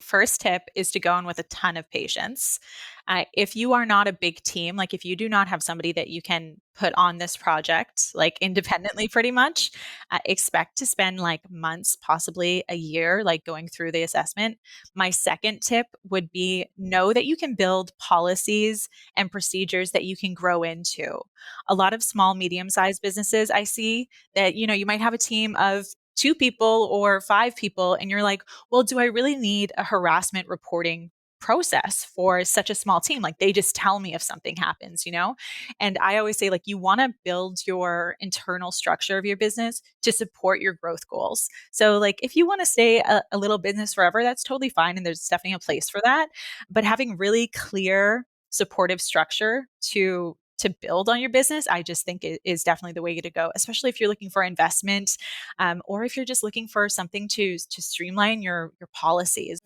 first tip is to go in with a ton of patience. If you are not a big team, like if you do not have somebody that you can put on this project, like independently pretty much, expect to spend like months, possibly a year, like going through the assessment. My second tip would be know that you can build policies and procedures that you can grow into. A lot of small, medium-sized businesses I see that, you might have a team of two people or five people, and you're like, well, do I really need a harassment reporting process for such a small team? Like they just tell me if something happens. And I always say, like, you want to build your internal structure of your business to support your growth goals. So, like, if you want to stay a little business forever, that's totally fine. And there's definitely a place for that. But having really clear, supportive structure to build on your business, I just think it is definitely the way to go, especially if you're looking for investment, or if you're just looking for something to streamline your policies.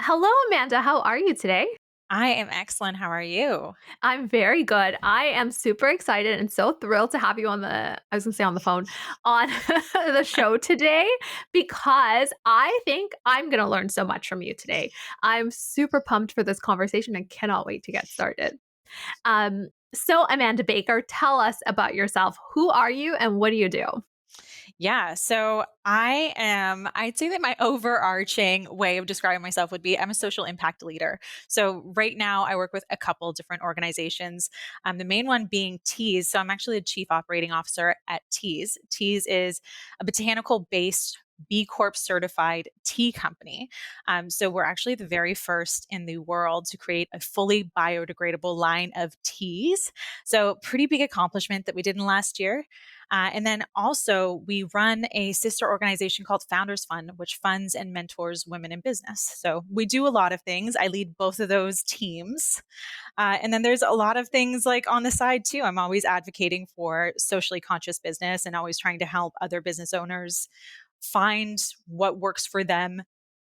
Hello, Amanda. How are you today? I am excellent. How are you? I'm very good. I am super excited and so thrilled to have you I was gonna say on the phone, on the show today because I think I'm gonna learn so much from you today. I'm super pumped for this conversation and cannot wait to get started. So Amanda Baker, tell us about yourself. Who are you and what do you do? Yeah. So I'd say that my overarching way of describing myself would be I'm a social impact leader. So right now I work with a couple different organizations. The main one being Tease. So I'm actually a chief operating officer at Tease. Tease is a botanical based B Corp certified tea company. So we're actually the very first in the world to create a fully biodegradable line of teas. So pretty big accomplishment that we did in the last year. And then also, we run a sister organization called Founders Fund, which funds and mentors women in business. So we do a lot of things. I lead both of those teams. And then there's a lot of things like on the side too. I'm always advocating for socially conscious business and always trying to help other business owners find what works for them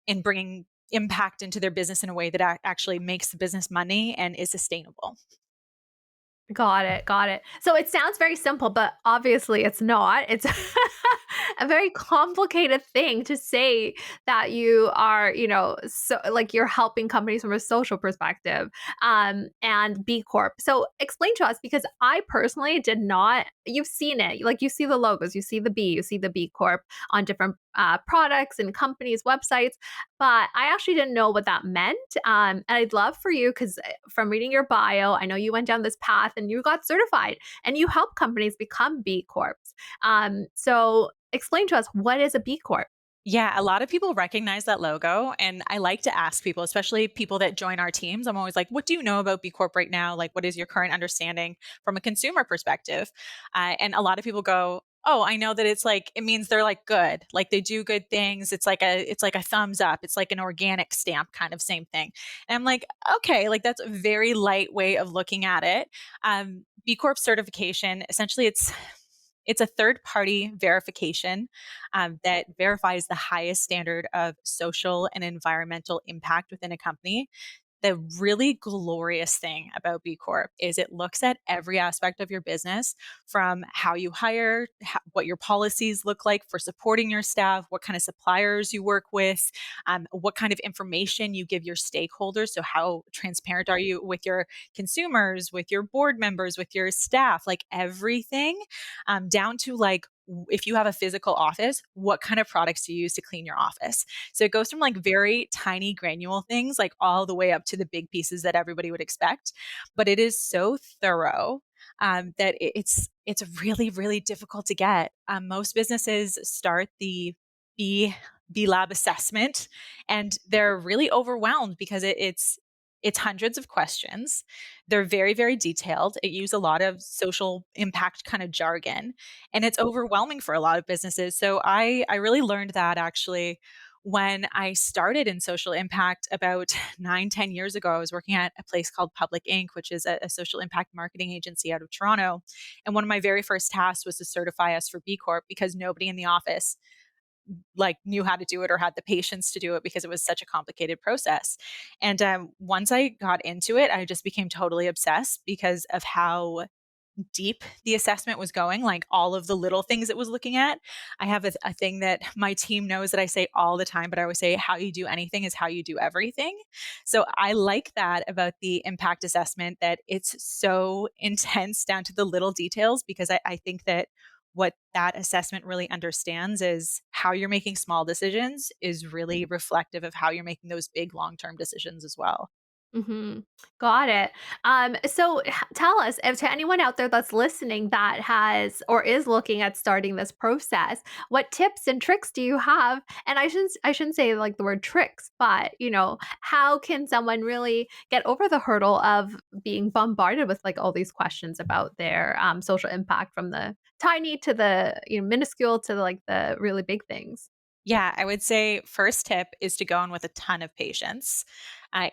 in bringing impact into their business in a way that actually makes the business money and is sustainable. Got it, got it. So it sounds very simple, but obviously it's not. It's a very complicated thing to say that you are, so like you're helping companies from a social perspective, and B Corp. So explain to us because I personally did not. You've seen it, like you see the logos, you see the B, you see the B Corp on different products and companies' websites, but I actually didn't know what that meant. And I'd love for you because from reading your bio, I know you went down this path and you got certified and you help companies become B Corps. So explain to us, what is a B Corp? Yeah, a lot of people recognize that logo. And I like to ask people, especially people that join our teams, I'm always like, what do you know about B Corp right now? Like, what is your current understanding from a consumer perspective? And a lot of people go, oh, I know that it's like, it means they're like good, like they do good things. It's like a thumbs up. It's like an organic stamp kind of same thing. And I'm like, okay, like that's a very light way of looking at it. B Corp certification, essentially it's a third party verification that verifies the highest standard of social and environmental impact within a company. The really glorious thing about B Corp is it looks at every aspect of your business from how you hire, what your policies look like for supporting your staff, what kind of suppliers you work with, what kind of information you give your stakeholders. So, how transparent are you with your consumers, with your board members, with your staff, like everything, down to like, if you have a physical office, what kind of products do you use to clean your office? So it goes from like very tiny granule things, like all the way up to the big pieces that everybody would expect. But it is so thorough that it's really really difficult to get. Most businesses start the B B Lab assessment, and they're really overwhelmed because it's hundreds of questions. They're very, very detailed. It uses a lot of social impact kind of jargon, and it's overwhelming for a lot of businesses. So I really learned that actually when I started in social impact about 9, 10 years ago. I was working at a place called Public Inc., which is a social impact marketing agency out of Toronto. And one of my very first tasks was to certify us for B Corp because nobody in the office like knew how to do it or had the patience to do it because it was such a complicated process. And once I got into it, I just became totally obsessed because of how deep the assessment was going, like all of the little things it was looking at. I have a thing that my team knows that I say all the time, but I always say, how you do anything is how you do everything. So I like that about the impact assessment, that it's so intense down to the little details, because I think that what that assessment really understands is how you're making small decisions is really reflective of how you're making those big long term decisions as well. Mhm. Got it. So tell us, if to anyone out there that's listening that has or is looking at starting this process, what tips and tricks do you have? And I shouldn't say like the word tricks, but how can someone really get over the hurdle of being bombarded with like all these questions about their social impact, from the tiny to the minuscule to like the really big things? Yeah, I would say first tip is to go in with a ton of patience.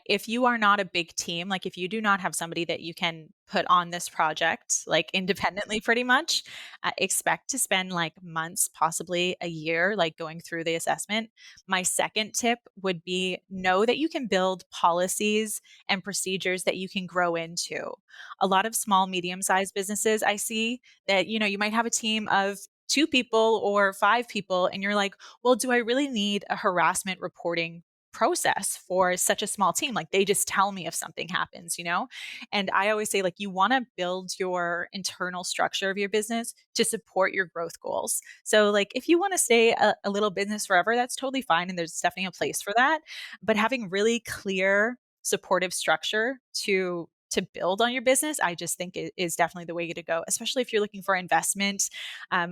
If you are not a big team, like if you do not have somebody that you can put on this project, like independently pretty much, expect to spend like months, possibly a year, like going through the assessment. My second tip would be know that you can build policies and procedures that you can grow into. A lot of small, medium sized businesses I see that, you might have a team of two people or five people, and you're like, well, do I really need a harassment reporting process for such a small team? Like they just tell me if something happens? And I always say, like, you want to build your internal structure of your business to support your growth goals. So, like, if you want to stay a little business forever, that's totally fine. And there's definitely a place for that. But having really clear, supportive structure to build on your business, I just think is definitely the way to go, especially if you're looking for investment,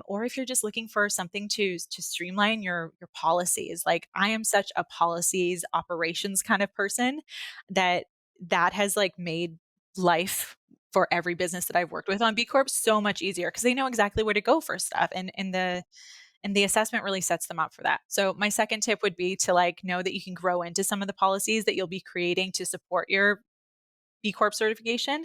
or if you're just looking for something to streamline your policies. Like I am such a policies operations kind of person that has like made life for every business that I've worked with on B Corp so much easier, because they know exactly where to go for stuff, and the assessment really sets them up for that. So my second tip would be to like know that you can grow into some of the policies that you'll be creating to support your B Corp certification.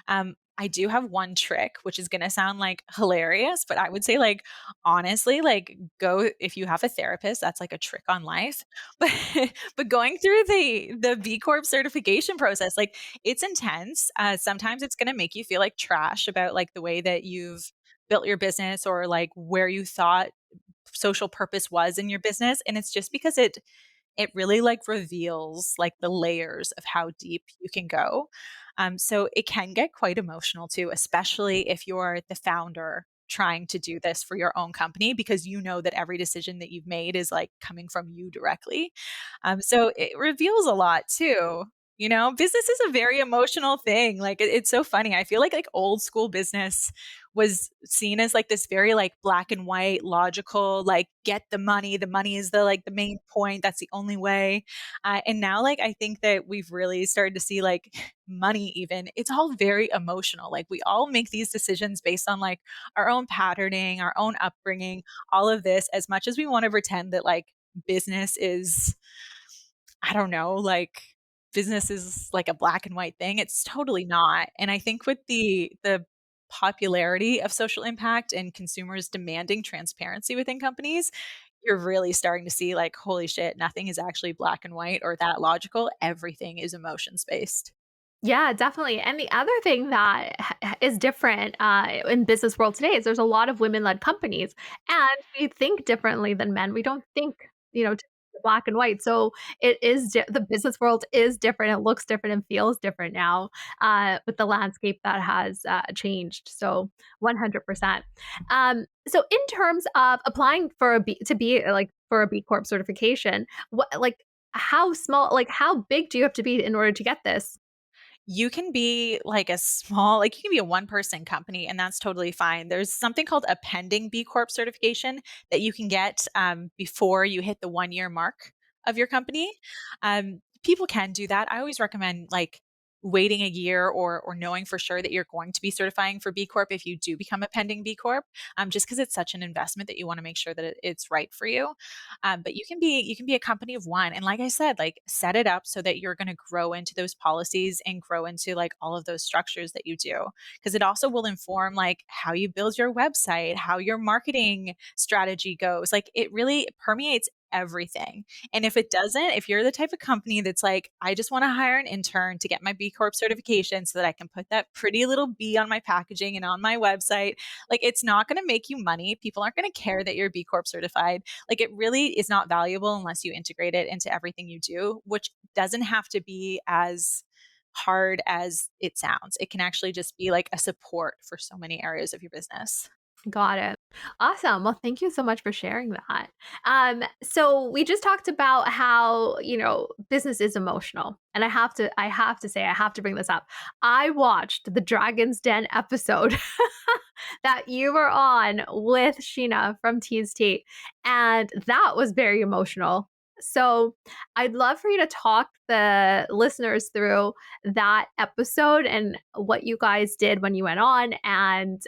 I do have one trick, which is gonna sound like hilarious, but I would say, like, honestly, like, go if you have a therapist, that's like a trick on life. But going through the B Corp certification process, like, it's intense. Sometimes it's gonna make you feel like trash about, like, the way that you've built your business, or, like, where you thought social purpose was in your business, and it's just because it really, like, reveals, like, the layers of how deep you can go. So it can get quite emotional too, especially if you're the founder trying to do this for your own company, because you know that every decision that you've made is, like, coming from you directly. So it reveals a lot too. Business is a very emotional thing. Like, it's so funny. I feel like old school business was seen as like this very like black and white, logical, like get the money. The money is the main point. That's the only way. And now, like, I think that we've really started to see like money, even it's all very emotional. Like we all make these decisions based on like our own patterning, our own upbringing, all of this, as much as we want to pretend that like business is, I don't know, like business is like a black and white thing. It's totally not. And I think with the popularity of social impact and consumers demanding transparency within companies, you're really starting to see like, holy shit, nothing is actually black and white or that logical. Everything is emotions based. Yeah, definitely. And the other thing that is different in business world today is there's a lot of women-led companies, and we think differently than men. We don't think, just black and white. So the business world is different. It looks different and feels different now, with the landscape that has changed. So 100%. So in terms of applying for to be like for a B Corp certification, what like how small, like how big do you have to be in order to get this? You can be like a small, like you can be a one person company, and that's totally fine. There's something called a pending B Corp certification that you can get before you hit the 1 year mark of your company. People can do that. I always recommend like waiting a year, or knowing for sure that you're going to be certifying for B Corp if you do become a pending B Corp, just because it's such an investment that you want to make sure that it's right for you. But you can be a company of one, and like I said, like set it up so that you're going to grow into those policies and grow into like all of those structures that you do, because it also will inform like how you build your website, how your marketing strategy goes. Like it really permeates everything. And if it doesn't, if you're the type of company that's like, I just want to hire an intern to get my B Corp certification so that I can put that pretty little B on my packaging and on my website, like it's not going to make you money. People aren't going to care that you're B Corp certified. Like it really is not valuable unless you integrate it into everything you do, which doesn't have to be as hard as it sounds. It can actually just be like a support for so many areas of your business. Got it. Awesome. Well, thank you so much for sharing that. So we just talked about how, business is emotional. And I have to bring this up. I watched the Dragon's Den episode that you were on with Sheena from Tease Tea, and that was very emotional. So I'd love for you to talk the listeners through that episode and what you guys did when you went on. And,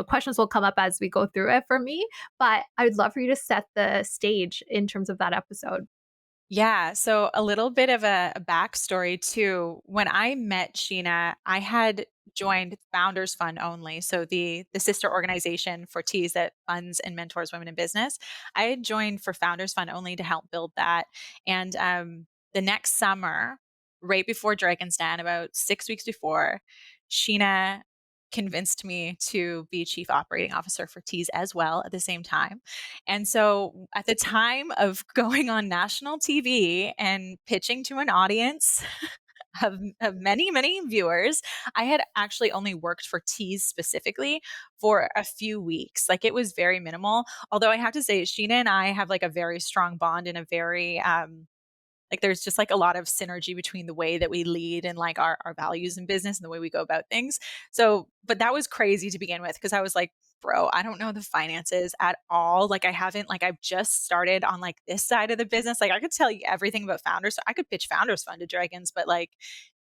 questions will come up as we go through it for me, but I would love for you to set the stage in terms of that episode. Yeah. So a little bit of a backstory too. When I met Sheena, I had joined Founders Fund only. So the sister organization for Teas that funds and mentors women in business. I had joined for Founders Fund only to help build that. And the next summer, right before Dragon's Den, about 6 weeks before, Sheena convinced me to be chief operating officer for Teas as well at the same time. And so at the time of going on national TV and pitching to an audience of many, many viewers, I had actually only worked for Teas specifically for a few weeks. Like it was very minimal. Although I have to say, Sheena and I have like a very strong bond and a very like there's just like a lot of synergy between the way that we lead and like our values in business and the way we go about things. So, but that was crazy to begin with because I was like, bro, I don't know the finances at all. Like I haven't like I've just started on like this side of the business. Like I could tell you everything about founders. So I could pitch Founders Fund to Dragons, but like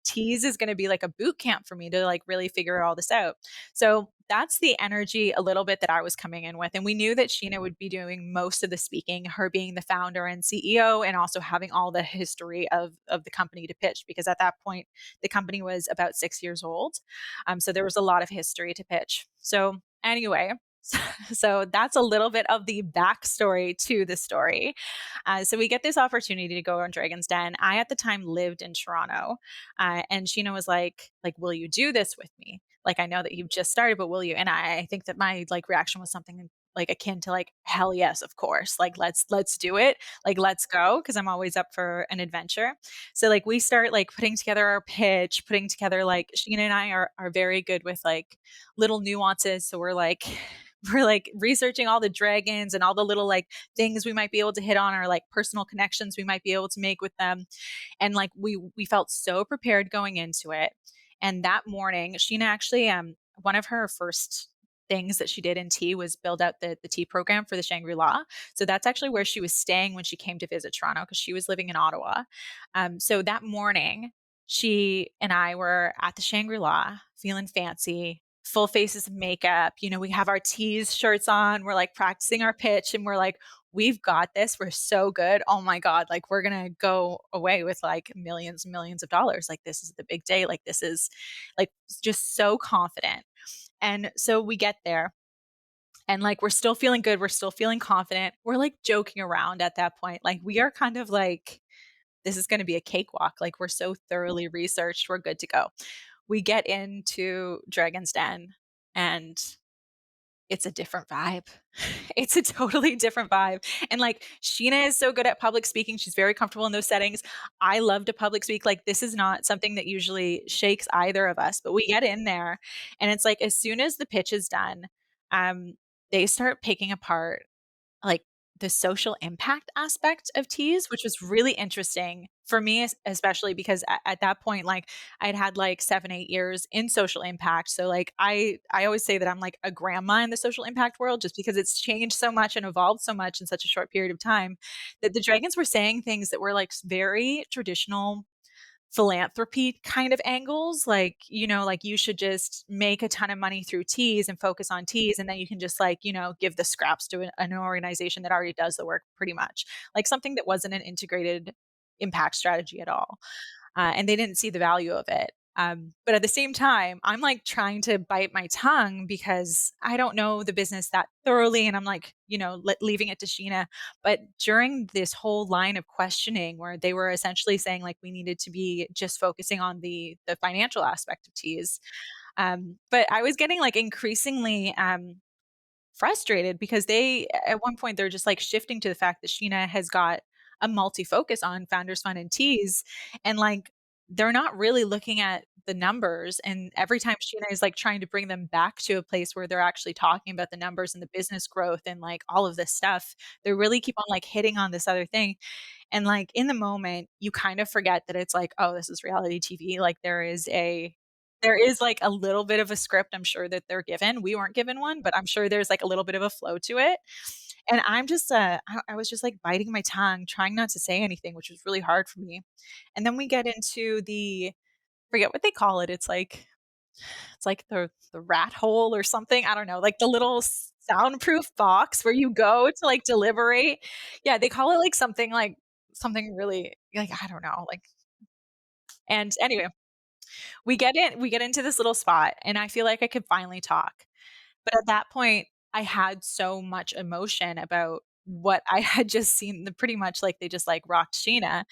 Tease is going to be like a boot camp for me to like really figure all this out. So that's the energy a little bit that I was coming in with. And we knew that Sheena would be doing most of the speaking, her being the founder and CEO, and also having all the history of the company to pitch, because at that point, the company was about 6 years old. So there was a lot of history to pitch. So anyway, so that's a little bit of the backstory to the story. So we get this opportunity to go on Dragon's Den. I at the time lived in Toronto, and Sheena was like, "Will you do this with me? Like, I know that you've just started, but will you?" And I think that my like reaction was something like akin to like, "Hell yes, of course! Like, let's do it! Like, let's go!" Because I'm always up for an adventure. So like we start like putting together our pitch, putting together like Sheena and I are very good with like little nuances. So we're like we're like researching all the dragons and all the little like things we might be able to hit on, or like personal connections we might be able to make with them. And like we felt so prepared going into it. And that morning, Sheena actually one of her first things that she did in tea was build out the tea program for the Shangri-La. So that's actually where she was staying when she came to visit Toronto, because she was living in Ottawa. So that morning, she and I were at the Shangri-La feeling fancy, full faces of makeup. You know, we have our teas shirts on. We're like practicing our pitch and we're like, we've got this. We're so good. Oh my God. Like we're going to go away with like millions and millions of dollars. Like this is the big day. Like this is like just so confident. And so we get there and like we're still feeling good. We're still feeling confident. We're like joking around at that point. Like we are kind of like, this is going to be a cakewalk. Like we're so thoroughly researched. We're good to go. We get into Dragon's Den and it's a different vibe. It's a totally different vibe. And like Sheena is so good at public speaking. She's very comfortable in those settings. I love to public speak. Like this is not something that usually shakes either of us, but we get in there and it's like as soon as the pitch is done, um, they start picking apart like the social impact aspect of teas, which was really interesting for me, especially because at that point, like I'd had like 7, 8 years in social impact. So like I always say that I'm like a grandma in the social impact world, just because it's changed so much and evolved so much in such a short period of time, that the dragons were saying things that were like very traditional philanthropy kind of angles, like, you know, like you should just make a ton of money through teas and focus on teas, and then you can just like, you know, give the scraps to an organization that already does the work pretty much. Like something that wasn't an integrated impact strategy at all. And they didn't see the value of it. But at the same time, I'm like trying to bite my tongue because I don't know the business that thoroughly. And I'm like, leaving it to Sheena. But during this whole line of questioning, where they were essentially saying like we needed to be just focusing on the financial aspect of teas. But I was getting like increasingly frustrated because they at one point they're just like shifting to the fact that Sheena has got a multi-focus on Founders Fund and Teas, and like they're not really looking at the numbers. And every time Sheena is like trying to bring them back to a place where they're actually talking about the numbers and the business growth and like all of this stuff, they really keep on like hitting on this other thing. And like in the moment, you kind of forget that it's like, oh, this is reality TV. Like there is like a little bit of a script I'm sure that they're given. We weren't given one, but I'm sure there's like a little bit of a flow to it. And I'm just I was just like biting my tongue, trying not to say anything, which was really hard for me. And then we get into the forget what they call it. It's like the rat hole or something. I don't know, like the little soundproof box where you go to like deliberate. Yeah, they call it like something really like I don't know, like and anyway, we get into this little spot and I feel like I could finally talk. But at that point, I had so much emotion about what I had just seen, the pretty much like they just like rocked Sheena,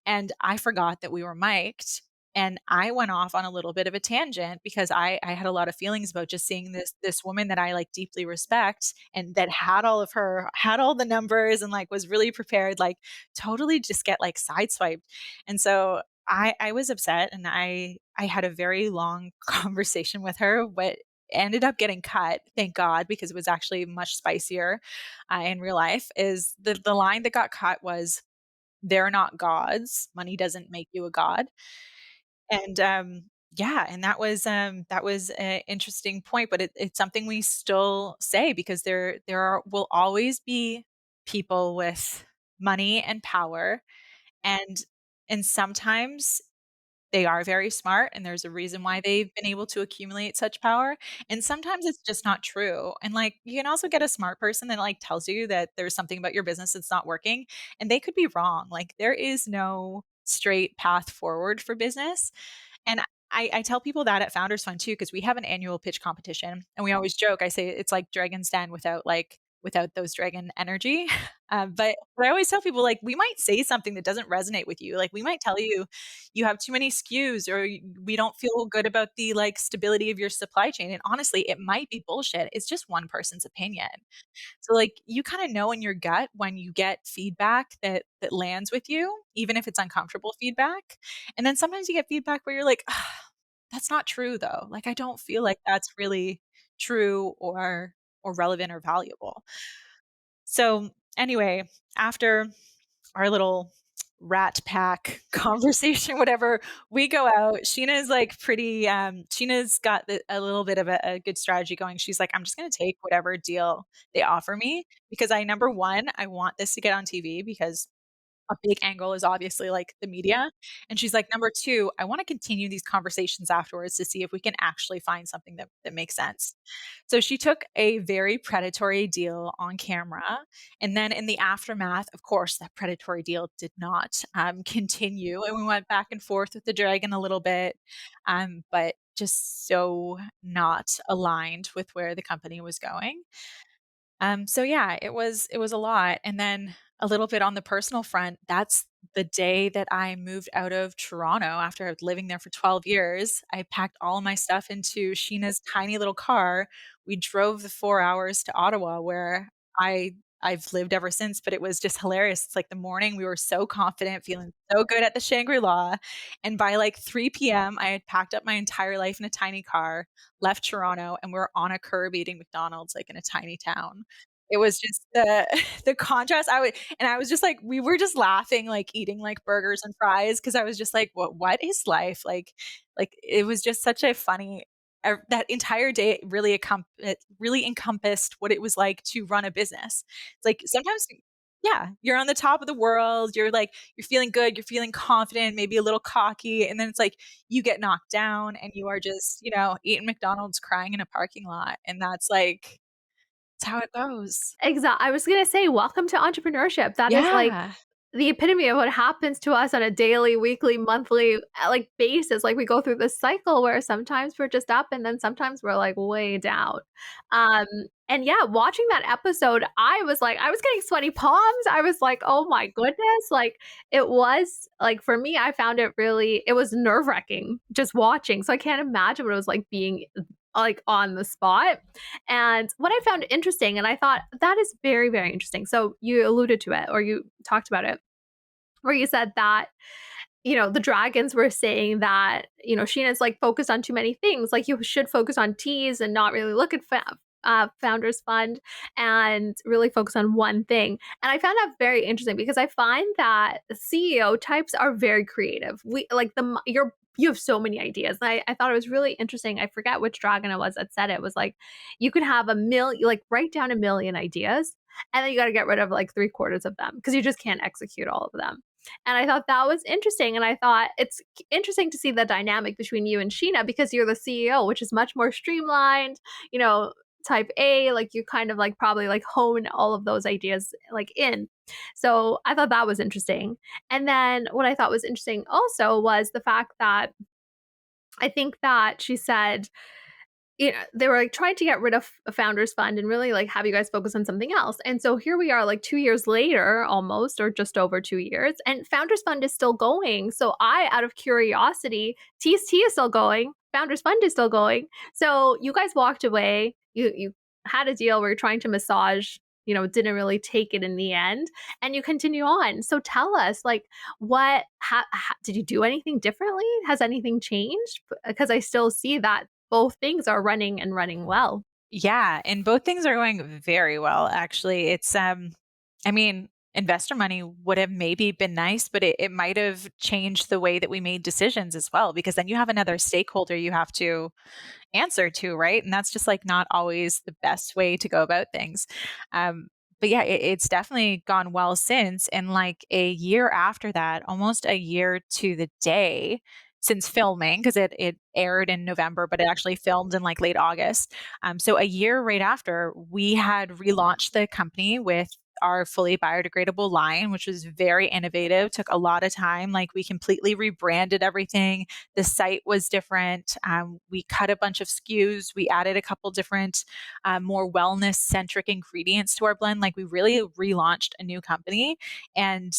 and I forgot that we were mic'd, and I went off on a little bit of a tangent because I had a lot of feelings about just seeing this woman that I, like, deeply respect and that had all the numbers and, like, was really prepared, like, totally just get, like, sideswiped, and so I was upset, and I had a very long conversation with her, but ended up getting cut, thank God, because it was actually much spicier, in real life, is the line that got cut was, "They're not gods. Money doesn't make you a god." And, yeah, and that was an interesting point, but it's something we still say because there will always be people with money and power, and sometimes they are very smart, and there's a reason why they've been able to accumulate such power, and sometimes it's just not true, and, like, you can also get a smart person that, like, tells you that there's something about your business that's not working, and they could be wrong, like, there is no straight path forward for business, and I tell people that at Founders Fund too, because we have an annual pitch competition, and we always joke, I say it's like Dragon's Den without those dragon energy. But I always tell people, like, we might say something that doesn't resonate with you. Like, we might tell you, you have too many SKUs or we don't feel good about the like stability of your supply chain. And honestly, it might be bullshit. It's just one person's opinion. So like you kind of know in your gut when you get feedback that lands with you, even if it's uncomfortable feedback. And then sometimes you get feedback where you're like, "Ah, that's not true though. Like I don't feel like that's really true or relevant or valuable." So anyway, after our little rat pack conversation, whatever, we go out. Sheena's like Sheena's got a little bit of a good strategy going. She's like, I'm just going to take whatever deal they offer me because number one, I want this to get on TV because a big angle is obviously like the media. And she's like, number two, I want to continue these conversations afterwards to see if we can actually find something that makes sense. So she took a very predatory deal on camera. And then in the aftermath, of course, that predatory deal did not continue. And we went back and forth with the dragon a little bit, but just so not aligned with where the company was going. So yeah, it was a lot. And then a little bit on the personal front, that's the day that I moved out of Toronto after living there for 12 years. I packed all of my stuff into Sheena's tiny little car. We drove the 4 hours to Ottawa where I've lived ever since, but it was just hilarious. It's like the morning we were so confident, feeling so good at the Shangri-La, and by like 3 PM, I had packed up my entire life in a tiny car, left Toronto, and we're on a curb eating McDonald's, like, in a tiny town. It was just the the contrast. I was just like we were just laughing, like, eating, like, burgers and fries because I was just like, "What is life?" It was just such a funny that entire day it really encompassed what it was like to run a business. It's like sometimes yeah, you're on the top of the world, you're feeling good, you're feeling confident, maybe a little cocky, and then it's like you get knocked down and you are just, eating McDonald's, crying in a parking lot, and that's how it goes. I was gonna say, welcome to entrepreneurship. That is like Yeah. the epitome of what happens to us on a daily, weekly, monthly, like, basis. Like, we go through this cycle where sometimes we're just up and then sometimes we're, like, way down. Um, and yeah, watching that episode, I was getting sweaty palms. I was like, "Oh my goodness." Like, it was like, for me, I found it was nerve-wracking just watching. So I can't imagine what it was like being, like, on the spot. And what I found interesting, and I thought that is very, very interesting. So you alluded to it or you talked about it where you said that, the dragons were saying that, Sheena's like focused on too many things. Like you should focus on teas and not really look at Founders Fund and really focus on one thing. And I found that very interesting because I find that CEO types are very creative. We like you have so many ideas. I thought it was really interesting. I forget which dragon it was that said it. It was like you could have a million, like write down a million ideas, and then you got to get rid of like three quarters of them because you just can't execute all of them. And I thought that was interesting. And I thought it's interesting to see the dynamic between you and Sheena because you're the CEO, which is much more streamlined, you know, type A, like you kind of like probably like hone all of those ideas like in. So I thought that was interesting. And then what I thought was interesting also was the fact that I think that she said, they were, like, trying to get rid of a founders fund and really, like, have you guys focus on something else, and so here we are, like, 2 years later almost or just over 2 years, and founders fund is still going, so I, out of curiosity, Tease Tea is still going, founders fund is still going, so you guys walked away, you had a deal where you're trying to massage, didn't really take it in the end, and you continue on, so tell us, like, what ho did you do anything differently? Has anything changed? Because I still see that both things are running and running well. Yeah, and both things are going very well, actually. I mean, investor money would have maybe been nice, but it might have changed the way that we made decisions as well, because then you have another stakeholder you have to answer to, right? And that's just like not always the best way to go about things. Um, but yeah, it's definitely gone well since. And like a year after that, almost a year to the day since filming, because it aired in November, but it actually filmed in like late August. So a year right after, we had relaunched the company with our fully biodegradable line, which was very innovative, took a lot of time. Like we completely rebranded everything. The site was different. We cut a bunch of SKUs. We added a couple different, more wellness centric ingredients to our blend. Like we really relaunched a new company. And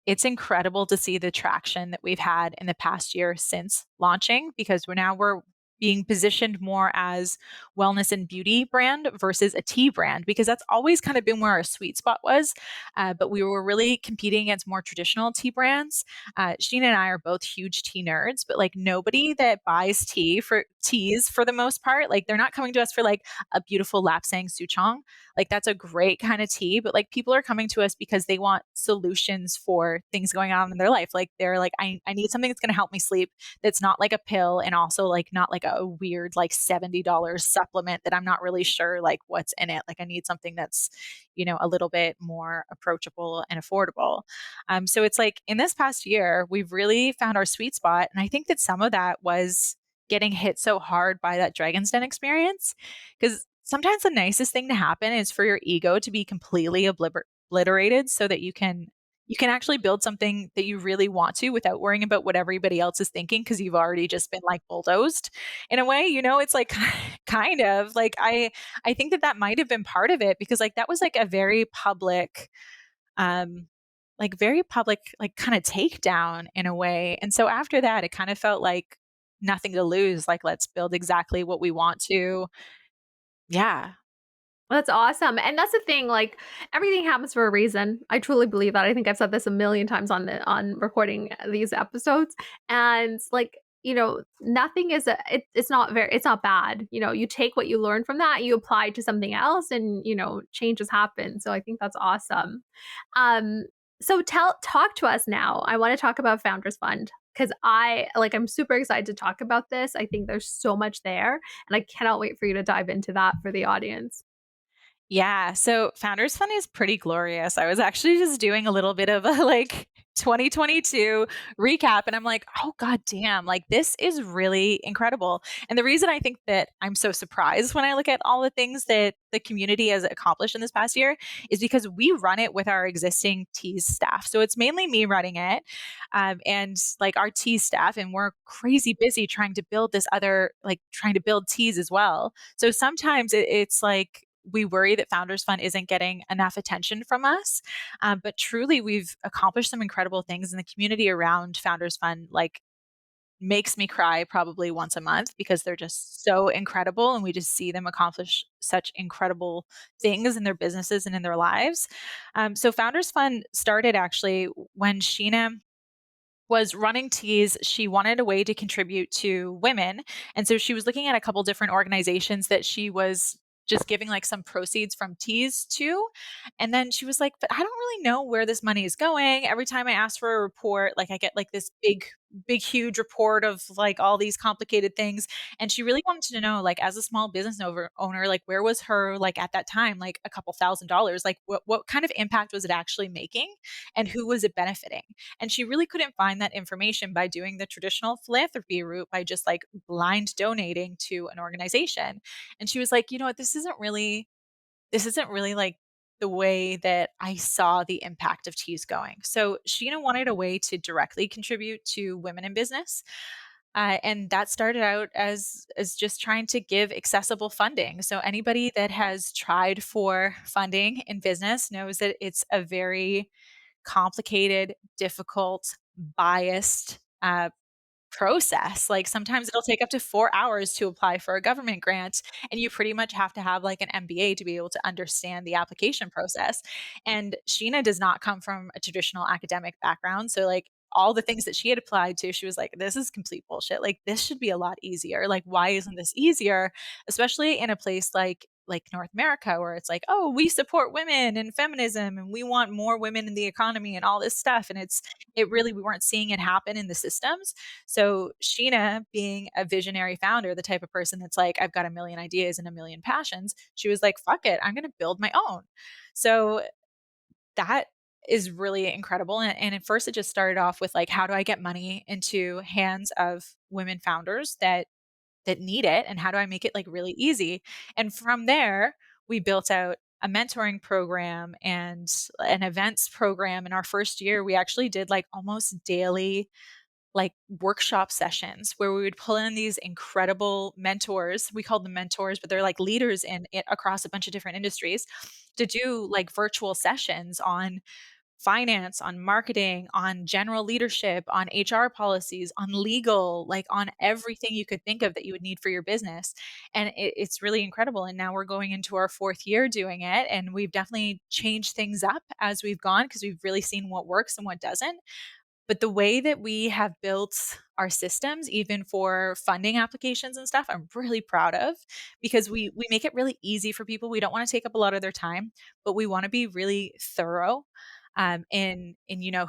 it's incredible to see the traction that we've had in the past year since launching because we're being positioned more as wellness and beauty brand versus a tea brand because that's always kind of been where our sweet spot was. But we were really competing against more traditional tea brands. Sheena and I are both huge tea nerds, but like nobody that buys teas for the most part, like they're not coming to us for like a beautiful lapsang souchong. Like that's a great kind of tea, but like people are coming to us because they want solutions for things going on in their life. Like they're like, I need something that's going to help me sleep that's not like a pill and also like not like a weird like $70 supplement that I'm not really sure like what's in it. Like I need something that's, a little bit more approachable and affordable. So it's like in this past year, we've really found our sweet spot. And I think that some of that was getting hit so hard by that Dragon's Den experience. Because sometimes the nicest thing to happen is for your ego to be completely obliterated so that you can actually build something that you really want to without worrying about what everybody else is thinking because you've already just been like bulldozed in a way, it's like kind of like I think that might have been part of it because like that was like a um very public like kind of takedown in a way. And so after that it kind of felt like nothing to lose, like let's build exactly what we want to. Yeah. That's awesome, and that's the thing, like, everything happens for a reason. I truly believe that. I think I've said this a million times on recording these episodes, and, like, nothing is it's not bad, you take what you learn from that, you apply it to something else, and, changes happen, so I think that's awesome. Um, so talk to us now. I wanna talk about Founders Fund because I'm super excited to talk about this. I think there's so much there, and I cannot wait for you to dive into that for the audience. Yeah, so Founders Fund is pretty glorious. I was actually just doing a little bit of a like 2022 recap and I'm like, "Oh god damn, like this is really incredible." And the reason I think that I'm so surprised when I look at all the things that the community has accomplished in this past year is because we run it with our existing Tease staff. So it's mainly me running it, and like our Tease staff, and we're crazy busy trying to build this other, like trying to build Tease as well. So sometimes it's like we worry that Founders Fund isn't getting enough attention from us. But truly, we've accomplished some incredible things, in the community around Founders Fund. Like, makes me cry probably once a month because they're just so incredible, and we just see them accomplish such incredible things in their businesses and in their lives. So Founders Fund started actually when Sheena was running Teas. She wanted a way to contribute to women. And so she was looking at a couple different organizations that she was just giving like some proceeds from Teas to. And then she was like, but I don't really know where this money is going. Every time I ask for a report, like I get like this big, huge report of like all these complicated things. And she really wanted to know, like, as a small business owner, like, where was her, like, at that time, like a couple $1,000s, like, what kind of impact was it actually making and who was it benefiting? And she really couldn't find that information by doing the traditional philanthropy route, by just like blind donating to an organization. And she was like, you know what, this isn't really like the way that I saw the impact of teas going. So Sheena wanted a way to directly contribute to women in business. And that started out as just trying to give accessible funding. So anybody that has tried for funding in business knows that it's a very complicated, difficult, biased, process. Like, sometimes it'll take up to 4 hours to apply for a government grant, and you pretty much have to have, like, an MBA to be able to understand the application process. And Sheena does not come from a traditional academic background, so, like, all the things that she had applied to, she was like, "This is complete bullshit. Like, this should be a lot easier. Like, why isn't this easier?" Especially in a place like North America, where it's like, "Oh, we support women and feminism, and we want more women in the economy," and all this stuff, and it really, we weren't seeing it happen in the systems. So Sheena, being a visionary founder, the type of person that's like, I've got a million ideas and a million passions, she was like, fuck it, I'm going to build my own. So that is really incredible. And at first, it just started off with like, how do I get money into hands of women founders that need it, and how do I make it like really easy? And from there, we built out a mentoring program and an events program. In our first year, we actually did like almost daily like workshop sessions where we would pull in these incredible mentors. We called them mentors, but they're like leaders in it across a bunch of different industries, to do like virtual sessions on finance, on marketing, on general leadership, on HR policies, on legal, like on everything you could think of that you would need for your business. And it's really incredible. And now we're going into our fourth year doing it. And we've definitely changed things up as we've gone, because we've really seen what works and what doesn't. But the way that we have built our systems, even for funding applications and stuff, I'm really proud of, because we make it really easy for people. We don't want to take up a lot of their time, but we want to be really thorough, in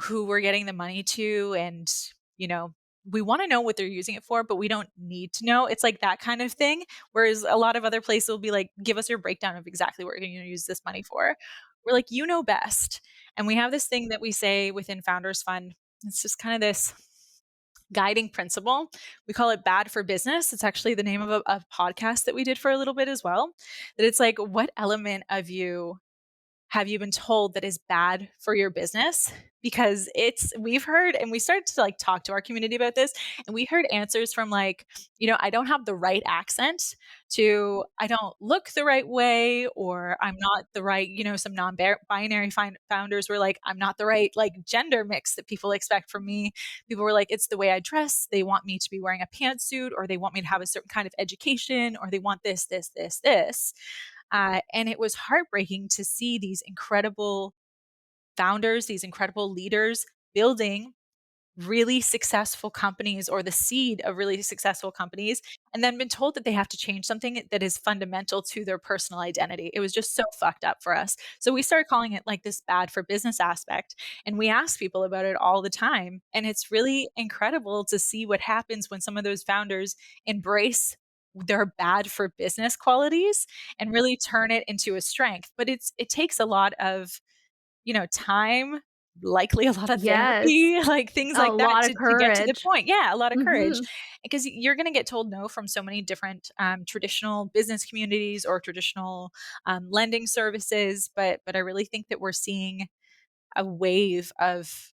who we're getting the money to, and you know we want to know what they're using it for, but we don't need to know. It's like that kind of thing. Whereas a lot of other places will be like, give us your breakdown of exactly what you're going to use this money for. We're like, you know best. And we have this thing that we say within Founders Fund. It's just kind of this guiding principle. We call it Bad for Business. It's actually the name of a podcast that we did for a little bit as well. That it's like, what element of you have you been told that is bad for your business? Because we've heard, and we started to like talk to our community about this, and we heard answers from like, I don't have the right accent, to I don't look the right way, or I'm not the right, some non-binary founders were like, I'm not the right like gender mix that people expect from me. People were like, it's the way I dress. They want me to be wearing a pantsuit, or they want me to have a certain kind of education, or they want this. And it was heartbreaking to see these incredible founders, these incredible leaders building really successful companies, or the seed of really successful companies, and then been told that they have to change something that is fundamental to their personal identity. It was just so fucked up for us. So we started calling it like this bad for business aspect. And we ask people about it all the time. And it's really incredible to see what happens when some of those founders embrace their bad for business qualities and really turn it into a strength. But it takes a lot of, time, likely a lot of Yes. therapy, like things A like that lot of to get to the courage. point. Yeah, a lot of courage Mhm. because you're going to get told no from so many different traditional business communities or traditional lending services. But I really think that we're seeing a wave of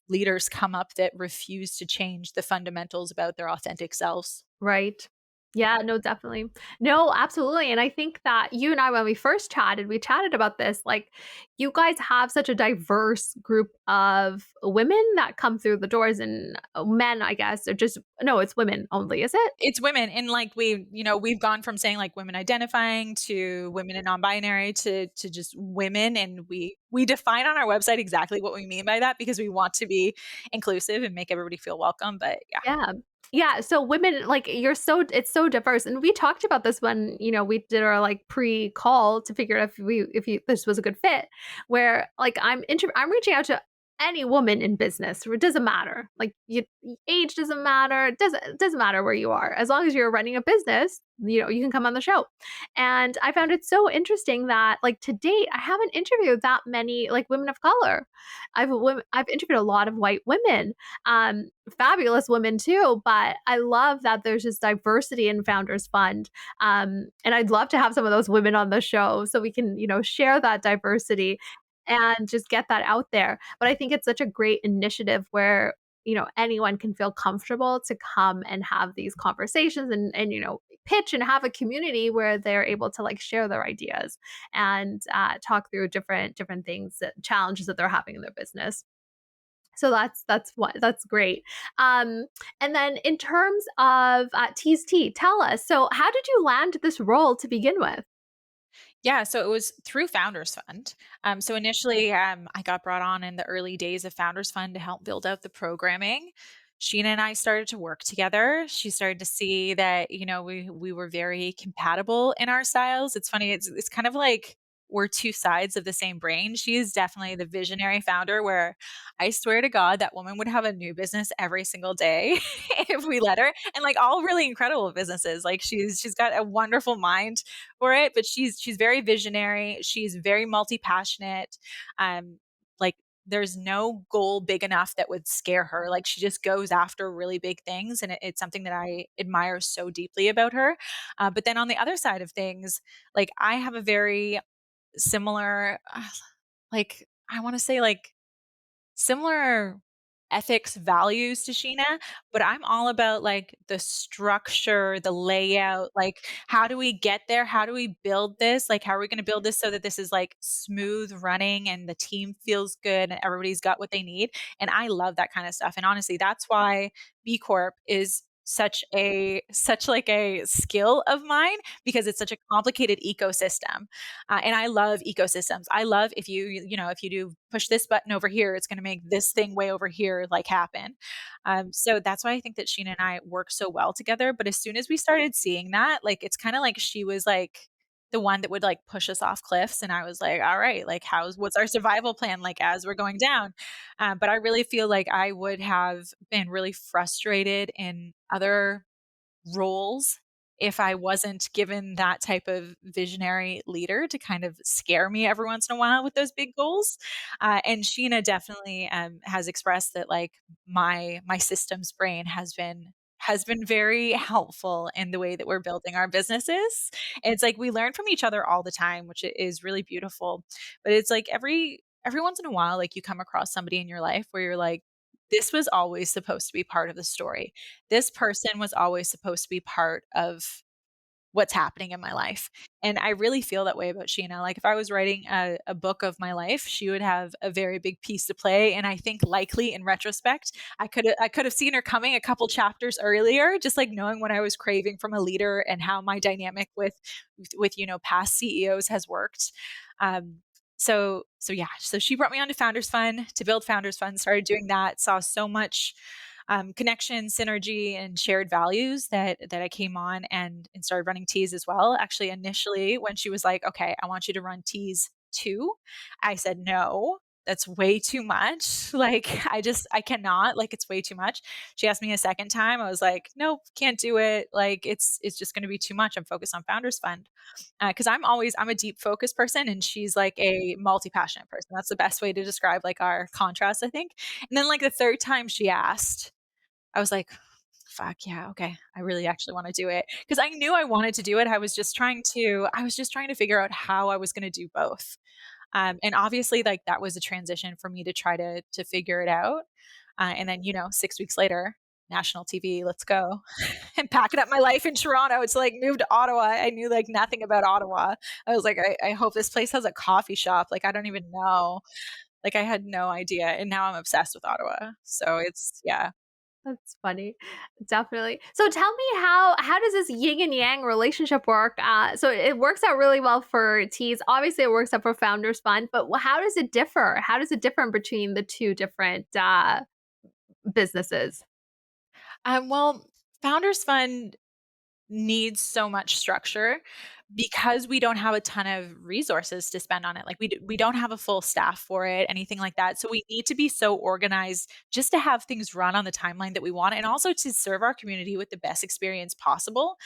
leaders come up that refuse to change the fundamentals about their authentic selves. Right. Yeah, no, definitely. No, absolutely, and I think that you and I, when we first chatted, we chatted about this, like, you guys have such a diverse group of women that come through the doors and, men, I guess, or just no, it's women only, is it? It's women, and, like, we've gone from saying, like, women identifying to women and non-binary to just women, and we define on our website exactly what we mean by that because we want to be inclusive and make everybody feel welcome, but yeah. Yeah. Yeah, so women, like, it's so diverse, and we talked about this when, we did our, like, pre-call to figure out if this was a good fit, where, like, I'm reaching out to any woman in business, it doesn't matter, like, age doesn't matter, it doesn't matter where you are, as long as you're running a business, you can come on the show, and I found it so interesting that, like, to date, I haven't interviewed that many, like, women of color. I've interviewed a lot of white women, fabulous women too, but I love that there's this diversity in Founders Fund. And I'd love to have some of those women on the show so we can, share that diversity and just get that out there. But I think it's such a great initiative where, anyone can feel comfortable to come and have these conversations and pitch and have a community where they're able to like share their ideas and talk through different things, challenges that they're having in their business. So that's great. And then in terms of Tease Tea, tell us. So how did you land this role to begin with? Yeah, so it was through Founders Fund. So initially, I got brought on in the early days of Founders Fund to help build out the programming. Sheena and I started to work together. She started to see that we were very compatible in our styles. It's funny. It's kind of like we're two sides of the same brain. She is definitely the visionary founder, where I swear to God that woman would have a new business every single day if we let her, and like all really incredible businesses. Like she's got a wonderful mind for it, but she's very visionary. She's very multi-passionate. Um, like there's no goal big enough that would scare her. Like she just goes after really big things, and it's something that I admire so deeply about her. But then on the other side of things, like I have a very similar, like I want to say like similar ethics, values to Sheena, but I'm all about like the structure, the layout, like how do we get there? How do we build this? Like how are we going to build this so that this is like smooth running and the team feels good and everybody's got what they need? And I love that kind of stuff. And honestly, that's why B Corp is such like a skill of mine because it's such a complicated ecosystem. And I love ecosystems. I love if if you do push this button over here, it's going to make this thing way over here like happen. So that's why I think that Sheena and I work so well together. But as soon as we started seeing that, like it's kind of like she was like the one that would like push us off cliffs, and I was like, all right, like what's our survival plan like as we're going down? But I really feel like I would have been really frustrated in other roles if I wasn't given that type of visionary leader to kind of scare me every once in a while with those big goals. And Sheena definitely has expressed that like my systems brain has been very helpful in the way that we're building our businesses. It's like we learn from each other all the time, which is really beautiful. But it's like every once in a while, like you come across somebody in your life where you're like, this was always supposed to be part of the story. This person was always supposed to be part of what's happening in my life. And I really feel that way about Sheena. Like if I was writing a book of my life, she would have a very big piece to play. And I think likely in retrospect, I could have seen her coming a couple chapters earlier, just like knowing what I was craving from a leader and how my dynamic with past CEOs has worked. Um, so yeah, so she brought me on to Founders Fund to build Founders Fund, started doing that, saw so much connection, synergy, and shared values that I came on and started running Teas as well. Actually, initially when she was like, "Okay, I want you to run Teas too," I said no that's way too much. Like, I cannot, like, it's way too much. She asked me a second time. I was like, nope, can't do it. Like, it's just going to be too much. I'm focused on Founders Fund. Cause I'm a deep focus person and she's like a multi-passionate person. That's the best way to describe like our contrast, I think. And then like the third time she asked, I was like, fuck yeah, okay. I really actually want to do it. Cause I knew I wanted to do it. I was just trying to figure out how I was going to do both. And obviously, like that was a transition for me to try to figure it out. And then, 6 weeks later, national TV, let's go. And packing up my life in Toronto. It's like moved to Ottawa. I knew like nothing about Ottawa. I was like, I hope this place has a coffee shop. Like I don't even know. Like I had no idea. And now I'm obsessed with Ottawa. So it's yeah. That's funny. Definitely. So tell me how does this yin and yang relationship work? So it works out really well for Teas. Obviously, it works out for Founders Fund, but how does it differ? How does it differ between the two different businesses? Well, Founders Fund needs so much structure because we don't have a ton of resources to spend on it. Like we don't have a full staff for it, anything like that. So we need to be so organized just to have things run on the timeline that we want and also to serve our community with the best experience possible.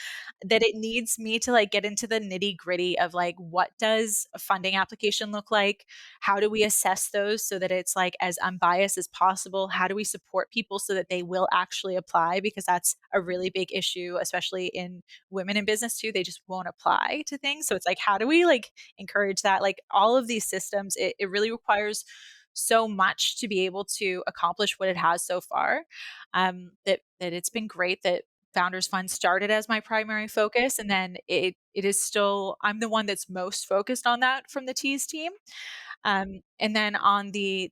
That it needs me to like get into the nitty-gritty of like what does a funding application look like? How do we assess those so that it's like as unbiased as possible? How do we support people so that they will actually apply? Because that's a really big issue, especially in women in business too. They just won't apply to things. So it's like, how do we like encourage that? Like all of these systems, it really requires so much to be able to accomplish what it has so far. That it's been great that Founders Fund started as my primary focus, and then it is still I'm the one that's most focused on that from the Tease team. And then on the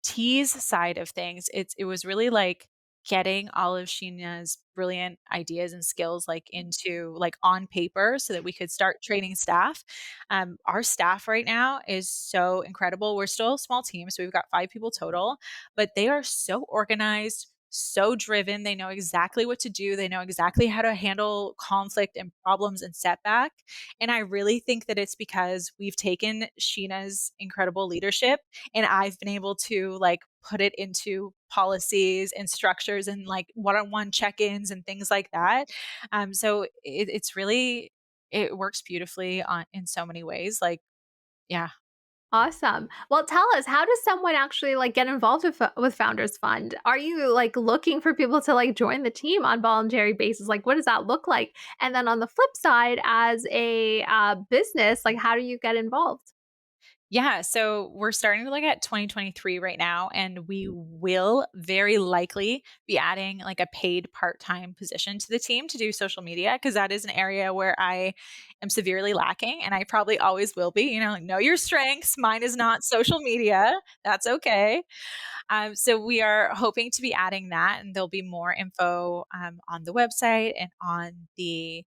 tease side of things, it was really like getting all of Sheena's brilliant ideas and skills like into like on paper so that we could start training staff. Our staff right now is so incredible. We're still a small team, so we've got 5 people total, but they are so organized, so driven. They know exactly what to do. They know exactly how to handle conflict and problems and setback. And I really think that it's because we've taken Sheena's incredible leadership and I've been able to like put it into policies and structures and like one-on-one check-ins and things like that. So it's really it works beautifully on in so many ways. Like, yeah. Awesome. Well, tell us, how does someone actually like get involved with Founders Fund? Are you like looking for people to like join the team on voluntary basis? Like, what does that look like? And then on the flip side, as a business, like, how do you get involved? Yeah, so we're starting to look at 2023 right now, and we will very likely be adding like a paid part-time position to the team to do social media because that is an area where I am severely lacking, and I probably always will be. Like, know your strengths. Mine is not social media. That's okay. So we are hoping to be adding that, and there'll be more info on the website and on the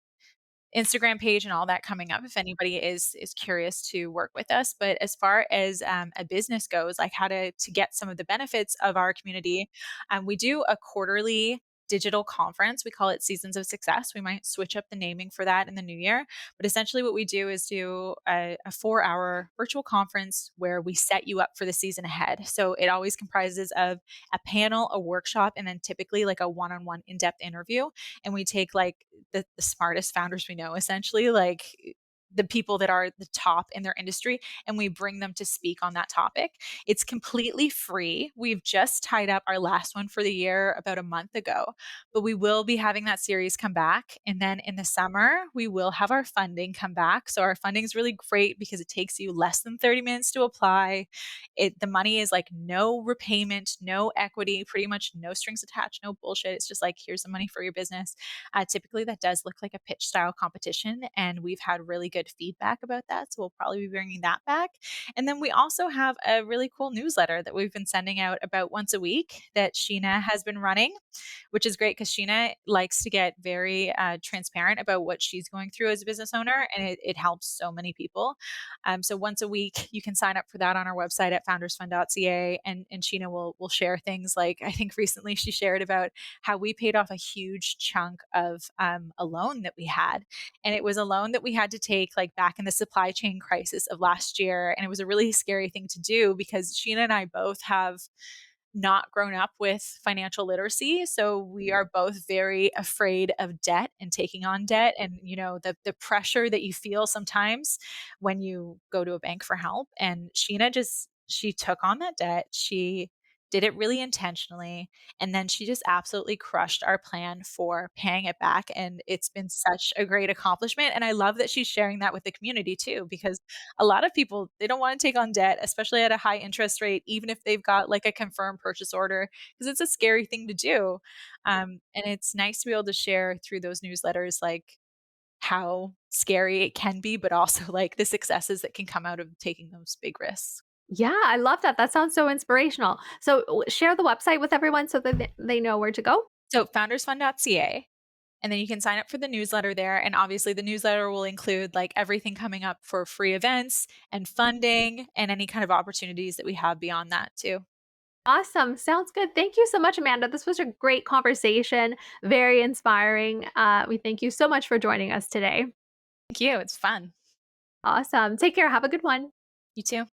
Instagram page and all that coming up if anybody is curious to work with us. But as far as a business goes, like how to get some of the benefits of our community, we do a quarterly digital conference. We call it Seasons of Success. We might switch up the naming for that in the new year. But essentially, what we do is do a 4 hour virtual conference where we set you up for the season ahead. So it always comprises of a panel, a workshop, and then typically like a one-on-one in-depth interview. And we take like the smartest founders we know, essentially, like the people that are the top in their industry, and we bring them to speak on that topic. It's completely free. We've just tied up our last one for the year about a month ago, but we will be having that series come back. And then in the summer, we will have our funding come back. So our funding is really great because it takes you less than 30 minutes to apply. The money is like no repayment, no equity, pretty much no strings attached, no bullshit. It's just like, here's the money for your business. Typically, that does look like a pitch style competition, and we've had really good feedback about that. So we'll probably be bringing that back. And then we also have a really cool newsletter that we've been sending out about once a week that Sheena has been running, which is great because Sheena likes to get very transparent about what she's going through as a business owner, and it helps so many people. So once a week, you can sign up for that on our website at foundersfund.ca, and Sheena will share things like I think recently she shared about how we paid off a huge chunk of a loan that we had. And it was a loan that we had to take like back in the supply chain crisis of last year. And it was a really scary thing to do because Sheena and I both have not grown up with financial literacy. So we are both very afraid of debt and taking on debt. And, the pressure that you feel sometimes when you go to a bank for help. And she took on that debt. She did it really intentionally. And then she just absolutely crushed our plan for paying it back. And it's been such a great accomplishment. And I love that she's sharing that with the community too, because a lot of people, they don't want to take on debt, especially at a high interest rate, even if they've got like a confirmed purchase order, because it's a scary thing to do. And it's nice to be able to share through those newsletters, like how scary it can be, but also like the successes that can come out of taking those big risks. Yeah, I love that. That sounds so inspirational. So share the website with everyone so that they know where to go. So foundersfund.ca. And then you can sign up for the newsletter there. And obviously, the newsletter will include like everything coming up for free events and funding and any kind of opportunities that we have beyond that, too. Awesome. Sounds good. Thank you so much, Amanda. This was a great conversation, very inspiring. We thank you so much for joining us today. Thank you. It's fun. Awesome. Take care. Have a good one. You too.